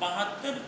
72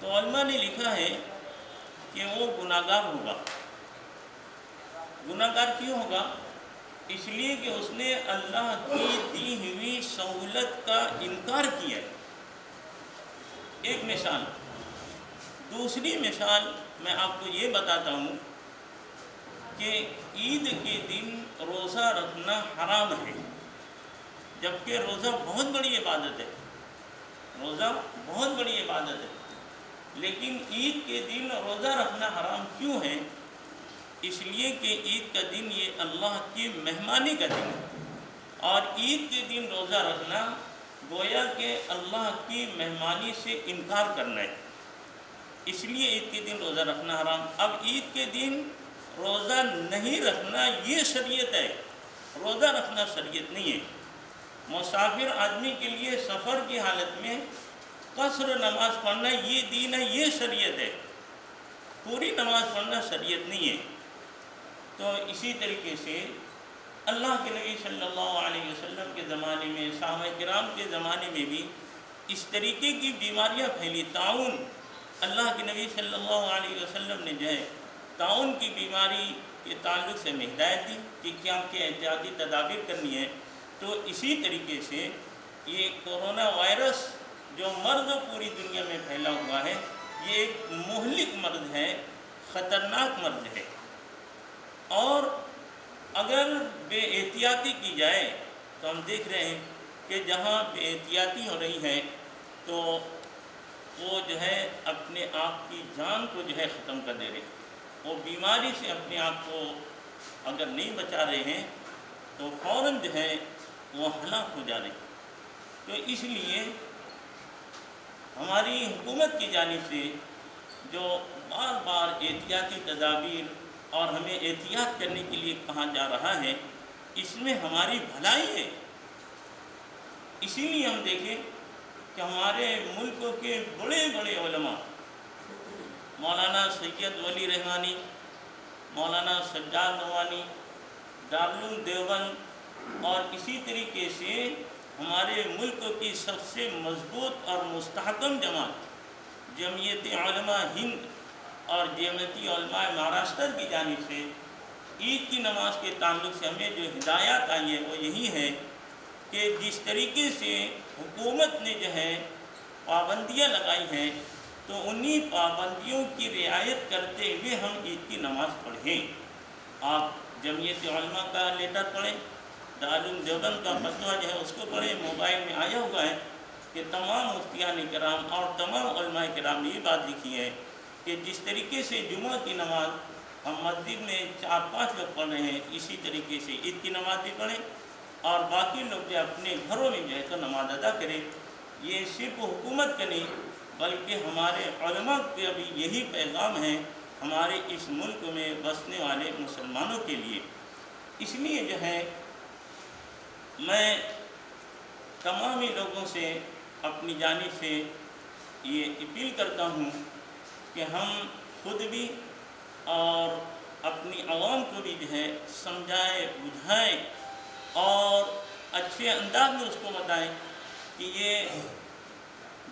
تو علماء نے لکھا ہے کہ وہ گناہگار ہوگا۔ گناہگار کیوں ہوگا؟ اس لیے کہ اس نے اللہ کی دی ہوئی سہولت کا انکار کیا ہے۔ ایک مثال۔ دوسری مثال میں آپ کو یہ بتاتا ہوں کہ عید کے دن روزہ رکھنا حرام ہے، جبکہ روزہ بہت بڑی عبادت ہے، روزہ بہت بڑی عبادت ہے، لیکن عید کے دن روزہ رکھنا حرام کیوں ہے؟ اس لیے کہ عید کا دن یہ اللہ کی مہمانی کا دن ہے، اور عید کے دن روزہ رکھنا گویا کہ اللہ کی مہمانی سے انکار کرنا ہے، اس لیے عید کے دن روزہ رکھنا حرام۔ اب عید کے دن روزہ نہیں رکھنا یہ شریعت ہے، روزہ رکھنا شریعت نہیں ہے۔ مسافر آدمی کے لیے سفر کی حالت میں قصر نماز پڑھنا یہ دین ہے، یہ شریعت ہے، پوری نماز پڑھنا شریعت نہیں ہے۔ تو اسی طریقے سے اللہ کے نبی صلی اللہ علیہ وسلم کے زمانے میں، صحابہ کرام کے زمانے میں بھی اس طریقے کی بیماریاں پھیلی۔ طاعون، اللہ کے نبی صلی اللہ علیہ وسلم نے جو ہے طاعون کی بیماری کے تعلق سے ہمیں ہدایت دی کہ کیا احتیاطی تدابیر کرنی ہے۔ تو اسی طریقے سے یہ کورونا وائرس جو مرض پوری دنیا میں پھیلا ہوا ہے، یہ ایک مہلک مرض ہے، خطرناک مرض ہے، اور اگر بے احتیاطی کی جائے تو ہم دیکھ رہے ہیں کہ جہاں بے احتیاطی ہو رہی ہے تو وہ جو ہے اپنے آپ کی جان کو جو ہے ختم کر دے رہے ہیں، وہ بیماری سے اپنے آپ کو اگر نہیں بچا رہے ہیں تو فوراً جو ہے وہ ہلاک ہو جا رہے ہیں۔ تو اس لیے ہماری حکومت کی جانب سے جو بار بار احتیاطی تدابیر اور ہمیں احتیاط کرنے کے لیے کہا جا رہا ہے، اس میں ہماری بھلائی ہے۔ اسی لیے ہم دیکھیں کہ ہمارے ملک کے بڑے بڑے علماء، مولانا سید ولی رحمانی، مولانا سجاد نوانی، دارالعلوم دیوبند، اور اسی طریقے سے ہمارے ملک کی سب سے مضبوط اور مستحکم جماعت جمعیت علماء ہند اور جمعیت علماء مہاراشٹر کی جانب سے عید کی نماز کے تعلق سے ہمیں جو ہدایات آئی ہے وہ یہی ہے کہ جس طریقے سے حکومت نے جو ہے پابندیاں لگائی ہیں تو انہی پابندیوں کی رعایت کرتے ہوئے ہم عید کی نماز پڑھیں۔ آپ جمعیت علماء کا لیٹر پڑھیں، دارالعلوم دیوبند کا فتویٰ جو ہے اس کو پڑھیں، موبائل میں آیا ہوا ہے کہ تمام مفتیان کرام اور تمام علماء کرام نے یہ بات لکھی ہے کہ جس طریقے سے جمعہ کی نماز ہم مسجد میں 4-5 لوگ پڑھ رہے ہیں، اسی طریقے سے عید کی نماز بھی پڑھیں اور باقی لوگ جو اپنے گھروں میں جو ہے تو نماز ادا کریں۔ یہ صرف حکومت کا نہیں بلکہ ہمارے علماء کا بھی یہی پیغام ہے ہمارے اس ملک میں بسنے والے مسلمانوں کے لیے۔ اس لیے جو ہے میں تمام ہی لوگوں سے اپنی جانب سے یہ اپیل کرتا ہوں کہ ہم خود بھی اور اپنی عوام کو بھی جو ہے سمجھائیں، بجھائیں اور اچھے انداز میں اس کو بتائیں کہ یہ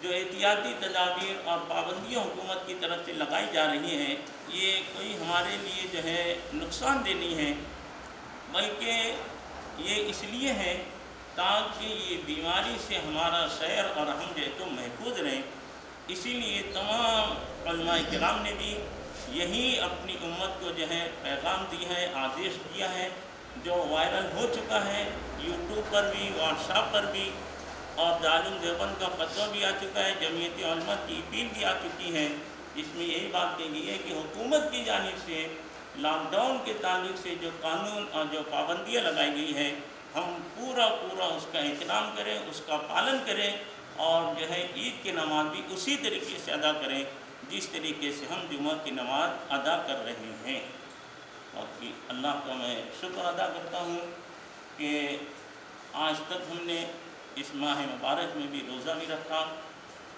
جو احتیاطی تدابیر اور پابندیاں حکومت کی طرف سے لگائی جا رہی ہیں یہ کوئی ہمارے لیے جو ہے نقصان دہ نہیں ہے، بلکہ یہ اس لیے ہے تاکہ یہ بیماری سے ہمارا شہر اور ہم جو ہے تو محفوظ رہیں۔ اسی لیے تمام علماء کرام نے بھی یہی اپنی امت کو جو ہے پیغام دیا ہے، آدیش دیا ہے، جو وائرل ہو چکا ہے یوٹیوب پر بھی، واٹس ایپ پر بھی، اور دارالعلوم دیوبند کا فتویٰ بھی آ چکا ہے، جمعیت علماء کی اپیل بھی آ چکی ہے، جس میں یہی بات کہی گئی ہے کہ حکومت کی جانب سے لاک ڈاؤن کے تعلق سے جو قانون اور جو پابندیاں لگائی گئی ہے ہم پورا اس کا احترام کریں، اس کا پالن کریں اور جو ہے عید کی نماز بھی اسی طریقے سے ادا کریں جس طریقے سے ہم جمعہ کی نماز ادا کر رہے ہیں۔ باقی اللہ کا میں شکر ادا کرتا ہوں کہ آج تک ہم نے اس ماہ مبارک میں بھی روزہ بھی رکھا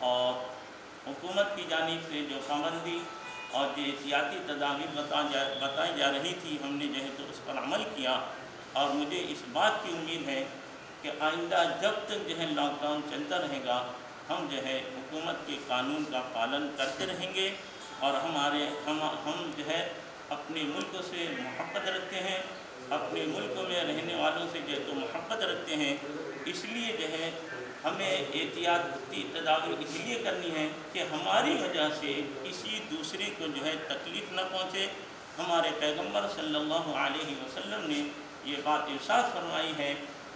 اور حکومت کی جانب سے جو پابندی اور جو احتیاطی تدابیر بتائی جا رہی تھی ہم نے جو ہے تو اس پر عمل کیا، اور مجھے اس بات کی امید ہے کہ آئندہ جب تک جو ہے لاک ڈاؤن چلتا رہے گا ہم جو ہے حکومت کے قانون کا پالن کرتے رہیں گے، اور ہم جو ہے اپنے ملک سے محبت رکھتے ہیں، اپنے ملک میں رہنے والوں سے جو ہے تو محبت رکھتے ہیں۔ اس لیے جو ہے ہمیں احتیاطی تدابیر اس لیے کرنی ہے کہ ہماری وجہ سے کسی دوسرے کو جو ہے تکلیف نہ پہنچے۔ ہمارے پیغمبر صلی اللہ علیہ وسلم نے یہ بات ارشاد فرمائی ہے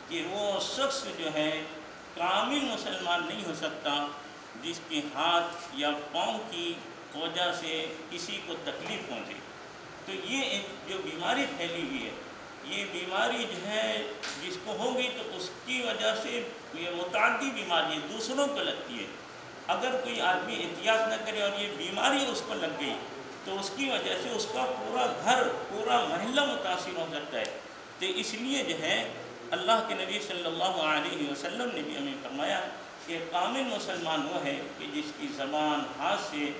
کہ وہ شخص جو ہے کامل مسلمان نہیں ہو سکتا جس کے ہاتھ یا پاؤں کی وجہ سے کسی کو تکلیف پہنچے۔ تو یہ ایک جو بیماری پھیلی ہوئی ہے، یہ بیماری جو ہے جس کو ہوگی تو اس کی وجہ سے یہ متعدی بیماری دوسروں کو لگتی ہے۔ اگر کوئی آدمی احتیاط نہ کرے اور یہ بیماری اس کو لگ گئی تو اس کی وجہ سے اس کا پورا گھر، پورا محلہ متاثر ہو سکتا ہے۔ تو اس لیے جو ہے اللہ کے نبی صلی اللہ علیہ وسلم نے بھی ہمیں فرمایا کہ کامل مسلمان وہ ہے کہ جس کی زبان، ہاتھ سے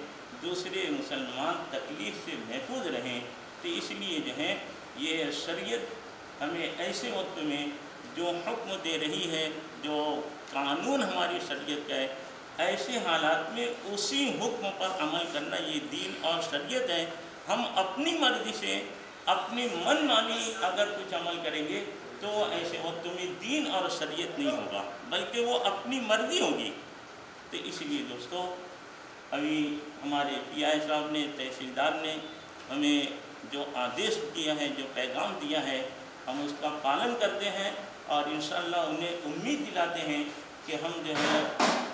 دوسرے مسلمان تکلیف سے محفوظ رہیں۔ تو اس لیے جو ہے یہ شریعت ہمیں ایسے وقت میں جو حکم دے رہی ہے، جو قانون ہماری شریعت کا ہے، ایسے حالات میں اسی حکم پر عمل کرنا یہ دین اور شریعت ہے۔ ہم اپنی مرضی سے، اپنی من مانی اگر کچھ عمل کریں گے تو ایسے وقت میں دین اور شریعت نہیں ہوگا، بلکہ وہ اپنی مرضی ہوگی۔ تو اس لیے دوستو، ابھی ہمارے پی آئی صاحب نے، تحصیلدار نے ہمیں جو آدیش دیا ہے، جو پیغام دیا ہے، ہم اس کا پالن کرتے ہیں، اور انشاءاللہ انہیں امید دلاتے ہیں کہ ہم جو ہے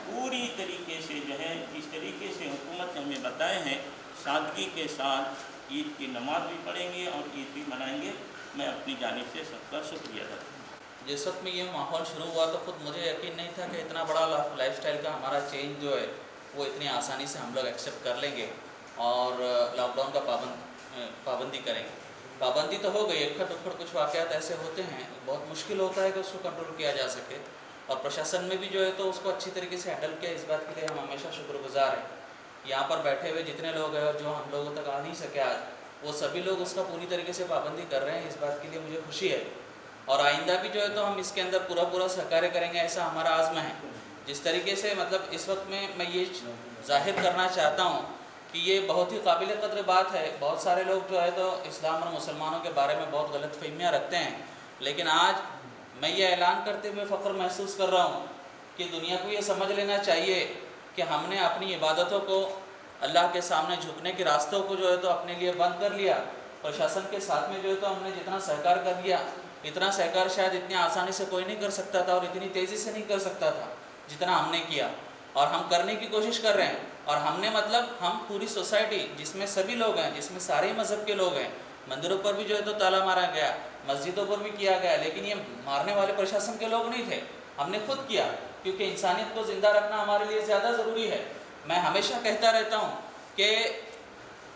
پوری طریقے سے جو ہے جس طریقے سے حکومت نے ہمیں بتائے ہیں، سادگی کے ساتھ عید کی نماز بھی پڑھیں گے اور عید بھی منائیں گے۔ میں اپنی جانب سے سب کا شکریہ ادا کرتا ہوں۔ جس وقت میں یہ ماحول شروع ہوا تو خود مجھے یقین نہیں تھا کہ اتنا بڑا لائف سٹائل کا ہمارا چینج جو ہے وہ اتنی آسانی سے ہم لوگ ایکسیپٹ کر لیں گے اور لاک ڈاؤن کا پابندی کریں گے۔ پابندی تو ہو گئی، اکھڑ دکھڑ کچھ واقعات ایسے ہوتے ہیں، بہت مشکل ہوتا ہے کہ اس کو کنٹرول کیا جا سکے، اور پرشاسن میں بھی جو ہے تو اس کو اچھی طریقے سے ہینڈل کیا۔ اس بات کے لیے ہم ہمیشہ شکر گزار ہیں۔ یہاں پر بیٹھے ہوئے جتنے لوگ ہیں اور جو ہم لوگوں تک آ نہیں سکے آج، وہ سبھی لوگ اس کا پوری طریقے سے پابندی کر رہے ہیں۔ اس بات کے لیے مجھے خوشی ہے، اور آئندہ بھی جو ہے تو ہم اس کے اندر پورا سہکاریہ کریں گے، ایسا ہمارا عزم ہے۔ جس طریقے سے مطلب اس وقت میں یہ ظاہر کرنا چاہتا ہوں کہ یہ بہت ہی قابل قدر بات ہے۔ بہت سارے لوگ جو ہے تو اسلام اور مسلمانوں کے بارے میں بہت غلط فہمیاں رکھتے ہیں، لیکن آج میں یہ اعلان کرتے ہوئے فخر محسوس کر رہا ہوں کہ دنیا کو یہ سمجھ لینا چاہیے کہ ہم نے اپنی عبادتوں کو، اللہ کے سامنے جھکنے کے راستوں کو جو ہے تو اپنے لیے بند کر لیا۔ پرشاسن کے ساتھ میں جو ہے تو ہم نے جتنا سہکار کر لیا، اتنا سہکار شاید اتنی آسانی سے کوئی نہیں کر سکتا تھا اور اتنی تیزی سے نہیں کر سکتا تھا جتنا ہم نے کیا، اور ہم کرنے کی کوشش کر رہے ہیں۔ اور ہم نے مطلب ہم پوری سوسائٹی جس میں سبھی لوگ ہیں، جس میں سارے مذہب کے لوگ ہیں، مندروں پر بھی جو ہے تو تالا مارا گیا، مسجدوں پر بھی کیا گیا، لیکن یہ مارنے والے پرشاسن کے لوگ نہیں تھے، ہم نے خود کیا، کیونکہ انسانیت کو زندہ رکھنا ہمارے لیے زیادہ ضروری ہے۔ میں ہمیشہ کہتا رہتا ہوں کہ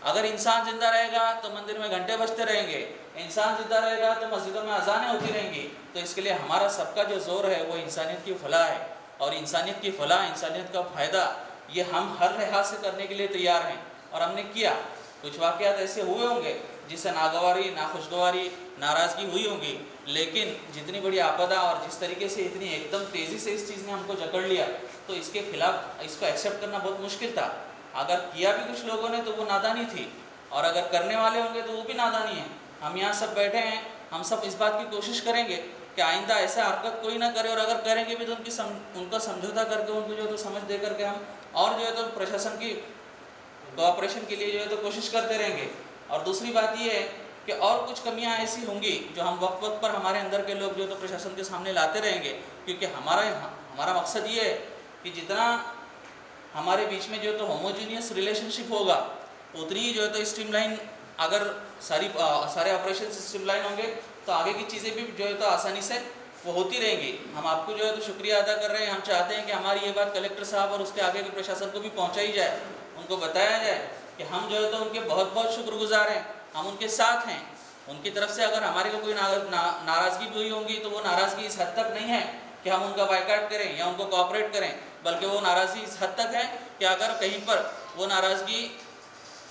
اگر انسان زندہ رہے گا تو مندر میں گھنٹے بجتے رہیں گے، انسان زندہ رہے گا تو مسجدوں میں اذانیں ہوتی رہیں گی۔ تو اس کے لیے ہمارا سب کا جو زور ہے وہ انسانیت کی فلاح ہے، اور انسانیت کی فلاح، انسانیت کا فائدہ، یہ ہم ہر لحاظ سے کرنے کے لیے تیار ہیں، اور ہم نے کیا۔ کچھ واقعات ایسے ہوئے ہوں گے جس سے ناگواری، ناخوشگواری، ناراضگی ہوئی ہوں گی، لیکن جتنی بڑی آپدہ اور جس طریقے سے اتنی ایک دم تیزی سے اس چیز نے ہم کو جکڑ لیا، تو اس کے خلاف اس کو ایکسیپٹ کرنا بہت مشکل تھا۔ اگر کیا بھی کچھ لوگوں نے تو وہ نادانی تھی، اور اگر کرنے والے ہوں گے تو وہ بھی نادانی ہے۔ ہم یہاں سب بیٹھے ہیں، ہم سب اس بات کی کوشش کریں گے کہ آئندہ ایسا حرکت کوئی نہ کرے، اور اگر کریں گے بھی تو ان کا سمجھوتا کر کے، ان کو جو ہے تو سمجھ دے کر کے ہم اور جو ہے تو پرشاسن کی کوآپریشن کے لیے جو ہے تو کوشش کرتے رہیں گے۔ اور دوسری بات یہ ہے کہ اور کچھ کمیاں ایسی ہوں گی جو ہم وقت وقت پر ہمارے اندر کے لوگ جو ہے تو پرشاسن کے سامنے لاتے رہیں گے، کیونکہ ہمارا مقصد یہ ہے کہ جتنا ہمارے بیچ میں جو ہے تو ہوموجینیس ریلیشن شپ ہوگا، اتنی ہی جو ہے تو اسٹریم لائن، اگر سارے آپریشن اسٹریم لائن ہوں گے تو آگے کی چیزیں بھی جو ہے تو آسانی سے وہ ہوتی رہیں گی۔ ہم آپ کو جو ہے تو شکریہ ادا کر رہے ہیں۔ ہم چاہتے ہیں کہ ہماری یہ بات کلیکٹر صاحب اور اس کے آگے کے پرشاسن کو بھی پہنچائی جائے، ان کو بتایا جائے کہ ہم جو ہے تو ان کے بہت بہت شکر گزار ہیں، ہم ان کے ساتھ ہیں۔ ان کی طرف سے اگر ہمارے کو کوئی ناراضگی بھی ہوئی ہوں گی تو وہ ناراضگی اس حد تک نہیں ہے کہ ہم ان کا بائیکاٹ کریں یا ان کو کوآپریٹ کریں، بلکہ وہ ناراضگی اس حد تک ہے کہ اگر کہیں پر وہ ناراضگی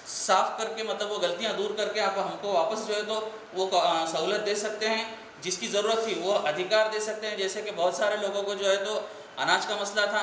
صاف کر کے، مطلب وہ غلطیاں دور کر کے آپ ہم کو واپس جو ہے تو وہ سہولت دے سکتے ہیں جس کی ضرورت تھی، وہ ادھیکار دے سکتے ہیں۔ جیسے کہ بہت سارے لوگوں کو جو ہے تو اناج کا مسئلہ تھا،